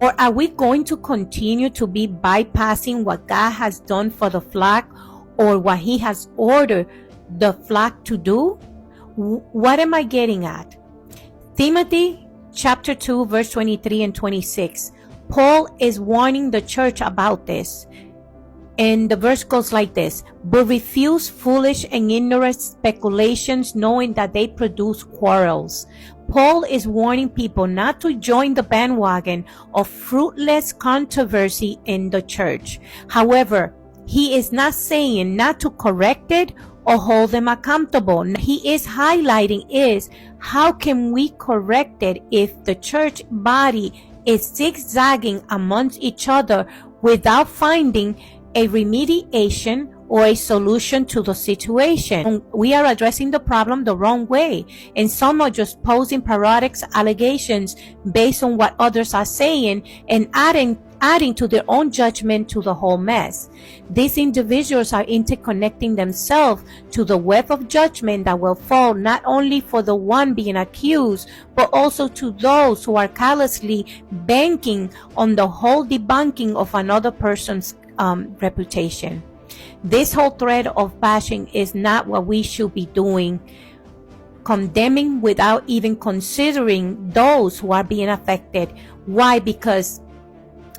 Or are we going to continue to be bypassing what God has done for the flock or what he has ordered the flock to do? What am I getting at? Timothy chapter 2 verse 23 and 26. Paul is warning the church about this. And the verse goes like this: but refuse foolish and ignorant speculations, knowing that they produce quarrels. Paul is warning people not to join the bandwagon of fruitless controversy in the church. However, he is not saying not to correct it or hold them accountable. He is highlighting is how can we correct it if the church body is zigzagging amongst each other without finding a remediation or a solution to the situation. We are addressing the problem the wrong way, and some are just posing parodic allegations based on what others are saying and adding to their own judgment to the whole mess. These individuals are interconnecting themselves to the web of judgment that will fall not only for the one being accused, but also to those who are callously banking on the whole debunking of another person's reputation. This whole thread of bashing is not what we should be doing, condemning without even considering those who are being affected. Why? Because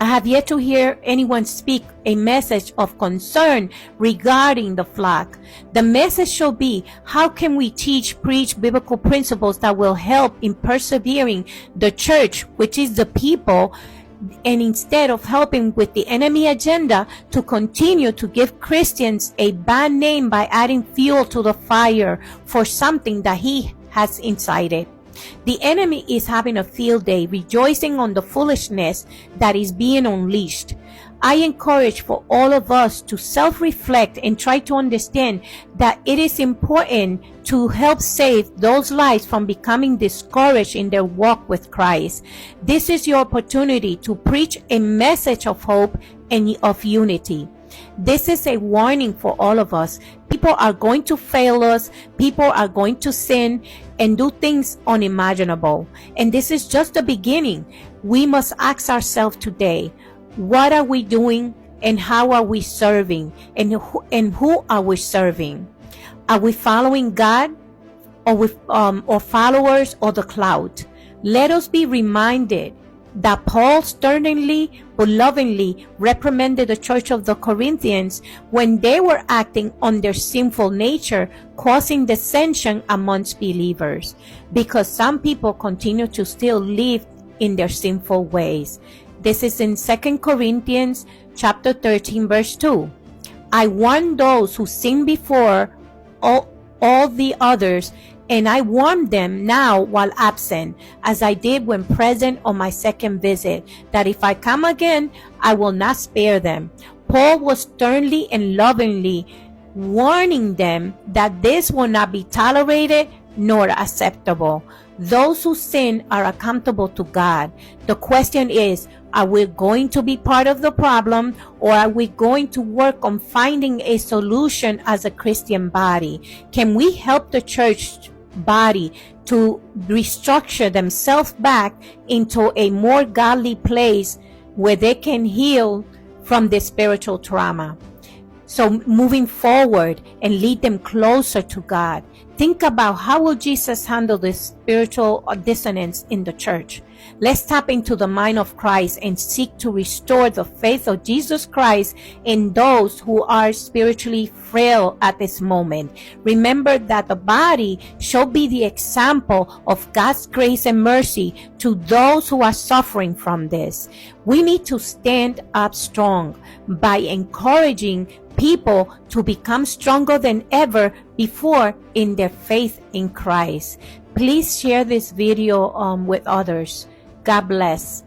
I have yet to hear anyone speak a message of concern regarding the flock. The message should be, how can we preach biblical principles that will help in persevering the church, which is the people, and instead of helping with the enemy agenda to continue to give Christians a bad name by adding fuel to the fire for something that he has incited. The enemy is having a field day, rejoicing on the foolishness that is being unleashed. I encourage for all of us to self-reflect and try to understand that it is important to help save those lives from becoming discouraged in their walk with Christ. This is your opportunity to preach a message of hope and of unity. This is a warning for all of us. People are going to fail us. People are going to sin and do things unimaginable. And this is just the beginning. We must ask ourselves today, what are we doing and how are we serving? And who are we serving? Are we following God or followers of the cloud? Let us be reminded that Paul sternly but lovingly reprimanded the church of the Corinthians when they were acting on their sinful nature, causing dissension amongst believers, because some people continue to still live in their sinful ways. This is in 2 Corinthians chapter 13 verse 2. I warn those who sin before all the others, and I warn them now while absent, as I did when present on my second visit, that if I come again, I will not spare them. Paul was sternly and lovingly warning them that this will not be tolerated nor acceptable. Those who sin are accountable to God. The question is, are we going to be part of the problem, or are we going to work on finding a solution as a Christian body? Can we help the church body to restructure themselves back into a more godly place where they can heal from their spiritual trauma? So moving forward and lead them closer to God. Think about how will Jesus handle this spiritual dissonance in the church. Let's tap into the mind of Christ and seek to restore the faith of Jesus Christ in those who are spiritually frail at this moment. Remember that the body should be the example of God's grace and mercy to those who are suffering from this. We need to stand up strong by encouraging people to become stronger than ever before in their faith in Christ. Please share this video with others. God bless.